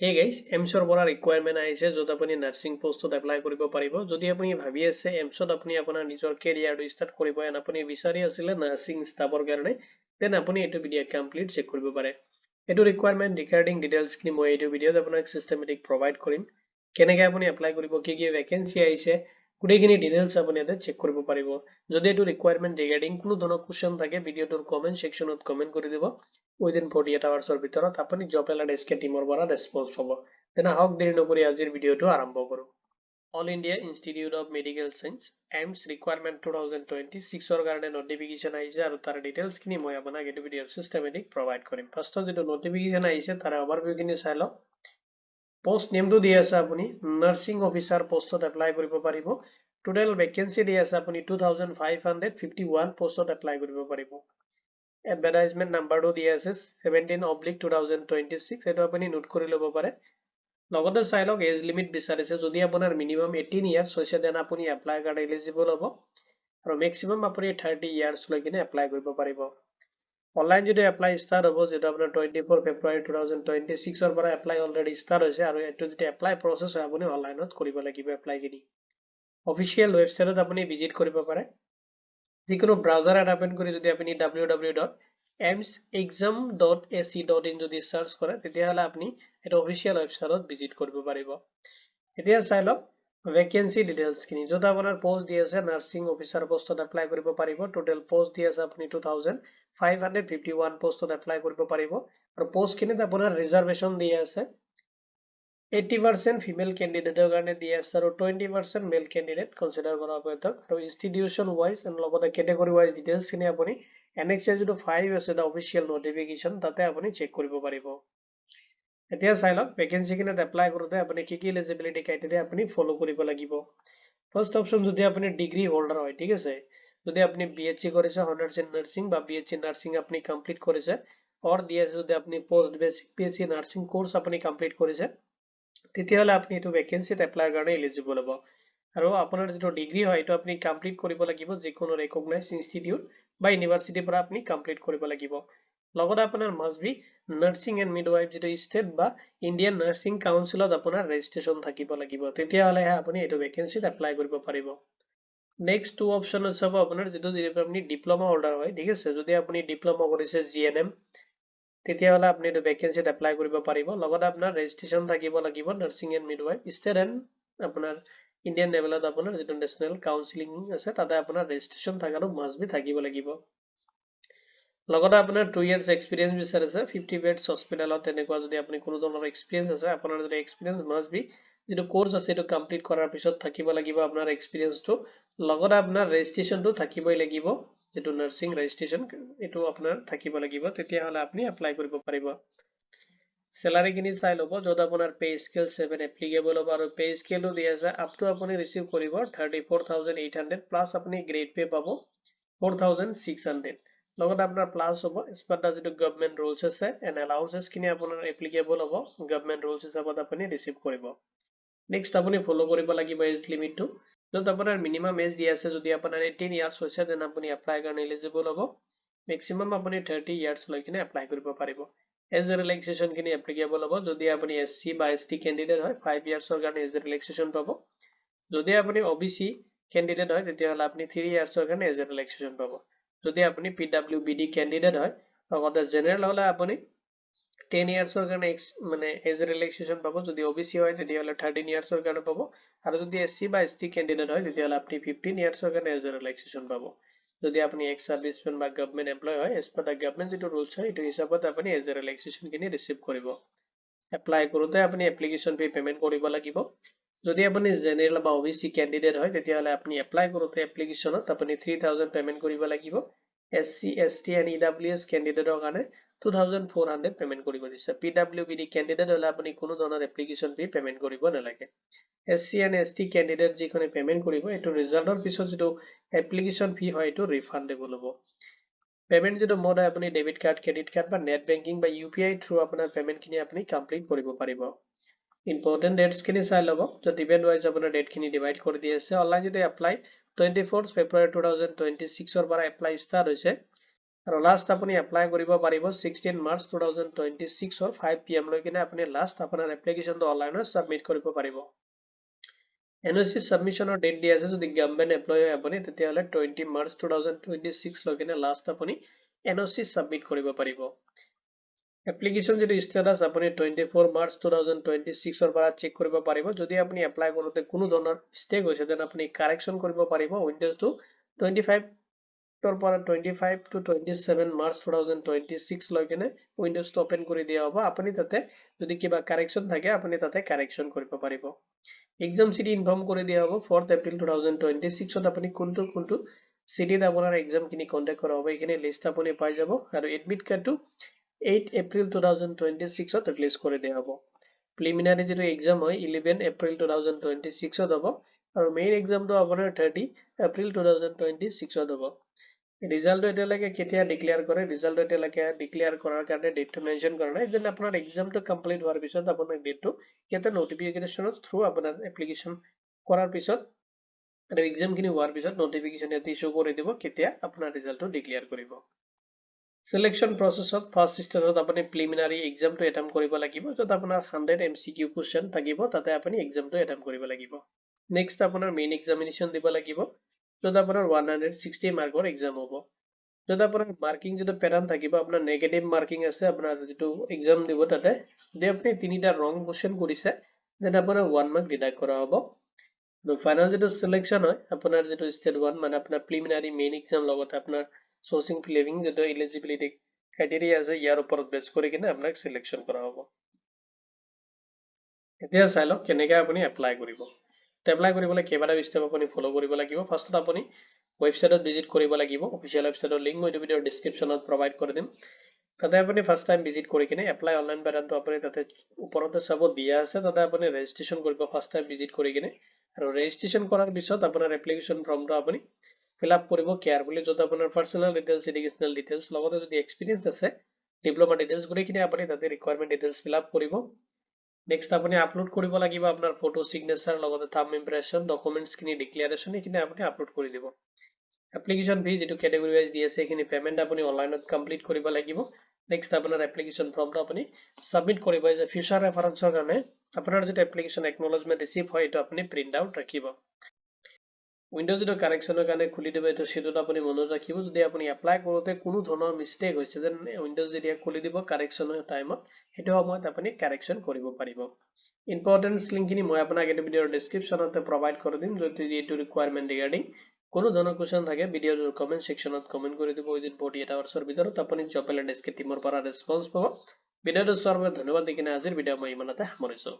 Hey guys, AIMSৰ পৰা requirement আহিছে য'ত আপুনি নাৰ্ছিং পোষ্টত এপ্লাই কৰিব পাৰিব। যদি আপুনি ভাবি আছে AIMSত আপুনি আপোনাৰ নিজৰ কেৰিয়াৰটো ষ্টাৰ্ট কৰিব আৰু আপুনি বিচাৰি আছিলে নাৰ্ছিং ষ্টাফৰ কাৰণে, then আপুনি এইটো ভিডিঅ কমপ্লিট চেক কৰিব পাৰে। এইটো requirement regarding details খিনি মই এইটো ভিডিঅত আপোনাক systematic provide কৰিম। কেনেকৈ আপুনি এপ্লাই কৰিব, কি ভেকেন্সি আহিছে, গোটেইখিনি ডিটেইলছ আপুনি ইয়াতে চেক কৰিব পাৰিব। যদি এইটো requirement regarding কোনো ধৰণৰ কোৱেশ্চন থাকে ভিডিঅটোৰ কমেন্ট সেকশ্যনত কমেন্ট কৰি দিব। Within 48 hours ভিতৰত আপুনি জব এলাৰ্ট এছকে টিমৰ পৰা ৰেছপন্স পাব। তেনে আহক দেৰি নকৰি আজিৰ ভিডিঅটো আৰম্ভ কৰোঁ। All India institute of medical science AIIMS recruitment 2026ৰ কাৰণে নটিফিকেশ্যন আহিছে আৰু তাৰ ডিটেইলছখিনি মই আপোনাক এইটো ভিডিঅ'ৰ চিষ্টেমেটিক প্ৰভাইড কৰিম। ফাৰ্ষ্টত যিটো নটিফিকেশ্যন আহিছে তাৰ অভাৰভিউখিনি চাই লওক। পোষ্ট নেমটো দি আছে আপুনি নাৰ্ছিং অফিচাৰ পোষ্টত এপ্লাই কৰিব পাৰিব। টোটেল ভেকেন্সি দি আছে আপুনি 2551 পোষ্টত এপ্লাই কৰিব পাৰিব। এডভাৰটাইজমেন্ট নাম্বাৰটো দিয়া আছে 17/2026 এইটো আপুনি নোট কৰি ল'ব পাৰে। লগতে চাই লওক এজ লিমিট বিচাৰিছে, যদি আপোনাৰ মিনিমাম 18 ইয়াৰ্ছ হৈছে দেন আপুনি এপ্লাই কাৰণে এলিজিবল হ'ব আৰু মেক্সিমাম আপুনি 30 ইয়াৰ্ছ লৈ কিনে এপ্লাই কৰিব পাৰিব। অনলাইন যদি এপ্লাই ষ্টাৰ্ট হ'ব, যেটা আপোনাৰ 24 ফেব্ৰুৱাৰী 2026ৰ পৰা এপ্লাই অলৰেডি ষ্টাৰ্ট হৈছে আৰু এইটো যদি এপ্লাই প্ৰচেছ হয় আপুনি অনলাইনত কৰিব লাগিব এপ্লাইখিনি। অফিচিয়েল ৱেবছাইটত আপুনি ভিজিট কৰিব পাৰে। যিকোনো ব্ৰাউজাৰ এটা ওপেন কৰি যদি আপুনি www.aimsexam.ac.in যদি সাৰ্চ কৰে তেতিয়াহ'লে আপুনি এটা অফিচিয়েল ৱেবছাইটত ভিজিট কৰিব পাৰিব। এতিয়া চাই লওক ভেকেন্সি ডিটেইলছখিনি, য'ত আপোনাৰ পোষ্ট দি আছে নাৰ্ছিং অফিচাৰ পোষ্টত এপ্লাই কৰিব পাৰিব। টোটেল পোষ্ট দি আছে আপুনি 2551 পোষ্টত এপ্লাই কৰিব পাৰিব আৰু পোষ্টখিনিত আপোনাৰ ৰিজাৰ্ভেশ্যন দি আছে 80% ফিমেল কেণ্ডিডেটৰ কাৰণে দি আছে আৰু 20% মেল কেণ্ডিডেট কনচিডাৰ কৰা হ'ব আৰু ইনষ্টিটিউশ্যন ৱাইজ আৰু লগতে কেটেগৰী ৱাইজ ডিটেইলছখিনি আপুনি এনেক্সে যিটো 5 আছে এটা অফিচিয়েল নটিফিকেশ্যন তাতে আপুনি চেক কৰিব পাৰিব। এতিয়া চাই লওক ভেকেন্সিখিনিত এপ্লাই কৰোঁতে আপুনি কি এলিজিবিলিটি ক্ৰাইটেৰিয়া আপুনি ফ'ল' কৰিব লাগিব। ফাৰ্ষ্ট অপশ্যন যদি আপুনি ডিগ্ৰী হোল্ডাৰ হয়, ঠিক আছে, যদি আপুনি BHC কৰিছে অনাৰ্ছ ইন নাৰ্ছিং বা BHC নাৰ্ছিং আপুনি কমপ্লিট কৰিছে অৰ দি আছে যদি আপুনি post basic PHC nursing course আপুনি কমপ্লিট কৰিছে তেতিয়াহ'লে আপুনি এইটো ভেকেন্সিত এপ্লাইৰ কাৰণে এলিজিবল হ'ব। আৰু আপোনাৰ যিটো ডিগ্ৰী হয় এইটো আপুনি কমপ্লিট কৰিব লাগিব যিকোনো ৰেকগনাইজ ইনষ্টিটিউট বা ইউনিভাৰ্চিটিৰ পৰা আপুনি কমপ্লিট কৰিব লাগিব। লগতে আপোনাৰ must B nursing and midwife যিটো ষ্টেট বা ইণ্ডিয়ান নাৰ্ছিং কাউন্সিলত আপোনাৰ ৰেজিষ্ট্ৰেশ্যন থাকিব লাগিব, তেতিয়াহ'লেহে আপুনি এইটো ভেকেন্সিত এপ্লাই কৰিব পাৰিব। নেক্সট টু অপশ্যন চাব আপোনাৰ যিটো আপুনি ডিপ্ল'মা হোল্ডাৰ হয়, ঠিক আছে, যদি আপুনি ডিপ্ল'মা কৰিছে GNM তেতিয়াহ'লে আপুনি এইটো ভেকেন্সিত এপ্লাই কৰিব পাৰিব। লগতে আপোনাৰ ৰেজিষ্ট্ৰেশ্যন থাকিব লাগিব nursing and midwife state and আপোনাৰ ইণ্ডিয়ান লেভেলত আপোনাৰ যিটো নেশ্যনেল কাউন্সিলিং আছে তাতে আপোনাৰ ৰেজিষ্ট্ৰেশ্যন থকাটো মাষ্ট বি থাকিব লাগিব। লগতে আপোনাৰ 2 years এক্সপিৰিয়েঞ্চ বিচাৰিছে 50 বেডছ হস্পিটেলত, তেনেকুৱা যদি আপুনি কোনো ধৰণৰ এক্সপিৰিয়েঞ্চ আছে আপোনাৰ যদি এক্সপিৰিয়েঞ্চ মাষ্ট বি যিটো কোৰ্চ আছে এইটো কমপ্লিট কৰাৰ পিছত থাকিব লাগিব আপোনাৰ এক্সপিৰিয়েঞ্চটো। লগতে আপোনাৰ ৰেজিষ্ট্ৰেশ্যনটো থাকিবই লাগিব, যিটো নাৰ্ছিং ৰেজিষ্ট্ৰেশ্যন এইটো আপোনাৰ থাকিব লাগিব, তেতিয়াহ'লে আপুনি এপ্লাই কৰিব পাৰিব। চেলাৰীখিনি চাই ল'ব, য'ত আপোনাৰ পে স্কেল 7 এপ্লিকেবল হ'ব আৰু পে স্কেলটো দি আছে আপ টু আপুনি ৰিচিভ কৰিব 34,800 প্লাছ আপুনি গ্ৰেড পে পাব 4,600। লগতে আপোনাৰ প্লাছ হ'ব এছপাৰ যিটো গভৰ্ণমেণ্ট ৰুলছ আছে এণ্ড এলাউন্সেছখিনি আপোনাৰ এপ্লিকেবল হ'ব গভৰ্ণমেণ্ট ৰুলছ হিচাপত আপুনি ৰিচিভ কৰিব। নেক্সট আপুনি ফ'ল' কৰিব লাগিব এজ লিমিটটো, য'ত আপোনাৰ মিনিমাম এজ দি আছে যদি আপোনাৰ 18 ইয়াৰ্ছ হৈছে দেন আপুনি এপ্লাই কাৰণে এলিজিবল হ'ব। মেক্সিমাম আপুনি 30 ইয়াৰ্ছ লৈ কিনে এপ্লাই কৰিব পাৰিব। এজ ৰিলেক্সেশ্যনখিনি এপ্লিকেবল হ'ব যদি আপুনি SC বা ST কেণ্ডিডেট হয় 5 ইয়াৰ্ছৰ কাৰণে এজ ৰিলেক্সেশ্যন পাব। যদি আপুনি OBC কেণ্ডিডেট হয় তেতিয়াহ'লে আপুনি 3 ইয়াৰ্ছৰ কাৰণে এজ ৰিলেক্সেশ্যন পাব। যদি আপুনি PWBD কেণ্ডিডেট হয় লগতে জেনেৰেল হ'লে আপুনি 10 ইয়াৰ্ছৰ কাৰণে মানে এজ ৰিলেক্সেশ্যন পাব। যদি OBC হয় তেতিয়াহ'লে 13 ইয়াৰ্ছৰ কাৰণে পাব আৰু যদি SC বা ST কেণ্ডিডেট হয় তেতিয়াহ'লে আপুনি 15 ইয়াৰ্ছৰ কাৰণে এজ ৰিলেক্সেশ্যন পাব। যদি আপুনি এক্স চাৰ্ভিচমেন বা গভৰ্ণমেণ্ট এমপ্লয় হয় এজ পাৰ দ্য গভৰ্ণমেণ্ট যিটো ৰুলছ হয় সেইটো হিচাপত আপুনি এজ ৰিলেক্সেশ্যনখিনি ৰিচিভ কৰিব। এপ্লাই কৰোঁতে আপুনি এপ্লিকেশ্যন ফি পে'মেণ্ট কৰিব লাগিব। যদি আপুনি জেনেৰেল বা OBC কেণ্ডিডেট হয় তেতিয়াহ'লে আপুনি এপ্লাই কৰোঁতে এপ্লিকেশ্যনত আপুনি 3,000 পে'মেণ্ট কৰিব লাগিব। SC ST এণ্ড EWS কেণ্ডিডেটৰ কাৰণে 2,400 পে'মেণ্ট কৰিব দিছে। PWBD কেণ্ডিডেট হ'লে আপুনি কোনো ধৰণৰ এপ্লিকেশ্যন ফি পে'মেণ্ট কৰিব নালাগে। SC এণ্ড ST কেণ্ডিডেট যিখনে পে'মেণ্ট কৰিব এইটো ৰিজাল্টৰ পিছত যিটো এপ্লিকেশ্যন ফি হয় এইটো ৰিফাণ্ডেবল হ'ব। পে'মেণ্ট যিটো মোড হয় আপুনি ডেবিট কাৰ্ড, ক্ৰেডিট কাৰ্ড বা নেট বেংকিং বা UPI থ্ৰু আপোনাৰ পে'মেণ্টখিনি আপুনি কমপ্লিট কৰিব পাৰিব। ইম্পৰ্টেণ্ট ডেটছখিনি চাই ল'ব, য'ত ইভেণ্ট ৱাইজ আপোনাৰ ডেটখিনি ডিভাইড কৰি দি আছে। অনলাইন যদি এপ্লাই 24 ফেব্ৰুৱাৰী 2026ৰ পৰা এপ্লাই ষ্টাৰ্ট হৈছে আৰু লাষ্ট আপুনি এপ্লাই কৰিব পাৰিব 16 মাৰ্চ 2026 ৰ 5 PM লৈ কিনে আপুনি লাষ্ট আপোনাৰ এপ্লিকেশনটো অনলাইনত সাবমিট কৰিব পাৰিব NOC সাবমিশনৰ ডেট দিয়া আছে যদি গভৰ্নমেন্ট এমপ্লয়ী হয় আপুনি তেতিয়াহলে 20 মাৰ্চ 2026 লৈ কিনে লাষ্ট আপুনি NOC সাবমিট কৰিব পাৰিব এপ্লিকেশন যদি ষ্টেটাস আপুনি 24 মাৰ্চ 2026 ৰ পৰা চেক কৰিব পাৰিব যদি আপুনি এপ্লাই কৰোতে কোনো ধৰণৰ মিস্টেক হৈছে দেন আপুনি কাৰেকচন কৰিব পাৰিব উইন্ডোজটো 25 ৰ পৰা 25 to 27 মাৰ্চ 2026 লৈ কিনে উইন্ডোজটো ওপেন কৰি দিয়া হ'ব আপুনি তাতে যদি কিবা কাৰেকচন থাকে আপুনি তাতে কাৰেকচন কৰিব পাৰিব এক্সাম সিটি ইনফৰ্ম কৰি দিয়া হ'ব 4th এপ্ৰিল 2026 ত আপুনি কোনটো সিটিত আপোনাৰ এক্সাম কিনি কন্টাক্ট কৰা হ'ব এখানে লিষ্ট আপুনি পাই যাব আৰু এডমিট কাৰ্ডটো 8 April 2026 ত ৰিলিজ কৰি দিয়া হ'ব প্ৰিলিমিনাৰী যেটো এক্সাম হয় 11 April 2026 ত হ'ব আৰু মেইন এক্সামটো আপোনাৰ 30 April 2026 ত হ'ব ৰিজাল্টটো এতিয়ালৈকে কেতিয়া ডিক্লেয়াৰ কৰে ৰিজাল্টটো এতিয়ালৈকে ডিক্লেয়াৰ কৰাৰ কাৰণে ডেটটো মেনশন কৰা নাই যেন আপোনাৰ এক্সামটো কমপ্লিট হোৱাৰ পিছত আপোনাৰ ডেটটো কেতিয়া নোটিফিকেশনৰ থ্ৰু আপোনাৰ এপ্লিকেশন কৰাৰ পিছত আৰু এক্সাম কিনি হোৱাৰ পিছত নোটিফিকেশন এটি ইস্যু কৰি দিব কেতিয়া আপোনাৰ ৰিজাল্টটো ডিক্লেয়াৰ কৰিব সিলেকশন প্ৰসেছত ফাৰ্স্ট ষ্টেজত আপুনি প্ৰিলিমিনাৰী এক্সামটো এটেম্প কৰিব লাগিব যত আপোনাৰ 100 MCQ কোৱেশ্চন থাকিব তাতে আপুনি এক্সামটো এটেম্প কৰিব লাগিব নেক্সট আপোনাৰ মেইন এক্সামিনেশন দিব লাগিব যত আপোনাৰ 160 মাৰ্কৰ এক্সাম হ'ব যত আপোনাৰ মাৰ্কিং যেটো প্যাটাৰ্ন থাকিব আপোনাৰ নেগেটিভ মাৰ্কিং আছে আপোনাৰ যেটো এক্সাম দিব তাতে যদি আপুনি তিনিটা ৰং কোৱেশ্চন কৰিছে দেন আপোনাৰ 1 মাৰ্ক ডিডাক্ট কৰা হ'ব আৰু ফাইনাল যেটো সিলেকশন হয় আপোনাৰ যেটো ষ্টেজ 1 মানে আপোনাৰ প্ৰিলিমিনাৰী মেইন এক্সাম লগত আপোনাৰ সোৰ্সিং ফিলিং যেটো এলিজিবিলিটি ক্ৰাইটেৰিয়া আছে ইয়াৰ ওপৰত বেছ কৰি কিনে আপোনাক সিলেকশন কৰা হ'ব এতিয়া চাই লওক কেনেকৈ আপুনি এপ্লাই কৰিব এপ্লাই কৰিবলৈ কেইবাটা ষ্টেপ আপুনি ফলো কৰিব লাগিব ফাৰ্ষ্টত আপুনি ওয়েবসাইটত ভিজিট কৰিব লাগিব অফিশিয়াল ওয়েবসাইটৰ লিংক মই ভিডিওৰ ডেসক্ৰিপচনত প্ৰভাইড কৰি দিম তাতে আপুনি ফাৰ্স্ট টাইম ভিজিট কৰি কিনে এপ্লাই অনলাইন বাটনটো আপুনি তাতে ওপৰতে চাব দিয়া আছে তাতে আপুনি ৰেজিষ্ট্ৰেচন কৰিব ফাৰ্স্ট টাইম ভিজিট কৰি কিনে আৰু ৰেজিষ্ট্ৰেচন কৰাৰ পিছত আপোনাৰ এপ্লিকেশন ফৰ্মটো আপুনি fill up কৰিব কেয়াৰফুলি যত আপোনাৰ পাৰ্সোনাল ডিটেইলছ এডুকেশনাল ডিটেইলছ লগতে যদি এক্সপেৰিয়েন্স আছে ডিপ্লোমা ডিটেইলছ কৰি কিনে আপুনি তাতে ৰিকোয়াৰমেন্ট ডিটেইলছ fill up কৰিব নেক্সট আপুনি আপলোড কৰিব লাগিব আপোনাৰ ফটো সিগনেচাৰ লগতে থাম্ব ইমপ্ৰেছন ডকুমেন্টছ কিনি ডিক্লাৰেচন কিনে আপুনি আপলোড কৰি দিব এপ্লিকেশন ফি যেটো ক্যাটাগৰি ওয়াইজ দি আছে এখিনি পেমেন্ট আপুনি অনলাইনত কমপ্লিট কৰিব লাগিব নেক্সট আপোনাৰ এপ্লিকেশন ফৰ্মটো আপুনি সাবমিট কৰিব যে ফিউচাৰ ৰেফাৰেন্সৰ কাৰণে আপোনাৰ যেটো এপ্লিকেশন একনলেজমেন্ট ৰিসিভ হয় এটো আপুনি প্ৰিন্ট আউট ৰাখিব উইন্ডোজ যেটো কাৰেকচনৰ কাৰণে খুলি দিব এটো সেটোত আপুনি মনত ৰাখিব যদি আপুনি এপ্লাই কৰোতে কোনো ধৰণৰ মিস্টেক হৈছে যেন উইন্ডোজ যেতিয়া খুলি দিব কাৰেকচনৰ টাইমত হেতু সময়ত আপুনি কাৰেকচন কৰিব পাৰিব ইম্পৰ্টেন্স লিংকখিনি মই আপোনাক এই ভিডিওৰ ডেসক্ৰিপচনতে প্ৰভাইড কৰি দিম যদি এটো ৰিকোয়াৰমেন্ট ৰিগাৰ্ডিং কোনো ধৰণৰ কোৱেশ্চন থাকে ভিডিওৰ কমেন্ট সেকশনত কমেন্ট কৰি দিব উইদিন 48 আৱাৰ্ছৰ ভিতৰত আপুনি জব এলাইডেস্ক টিমৰ পৰা ৰেসপন্স পাব ভিডিওটো চোৱাৰ বাবে ধন্যবাদ দিকিনে আজিৰ ভিডিও মই ইমানতে সামৰিছো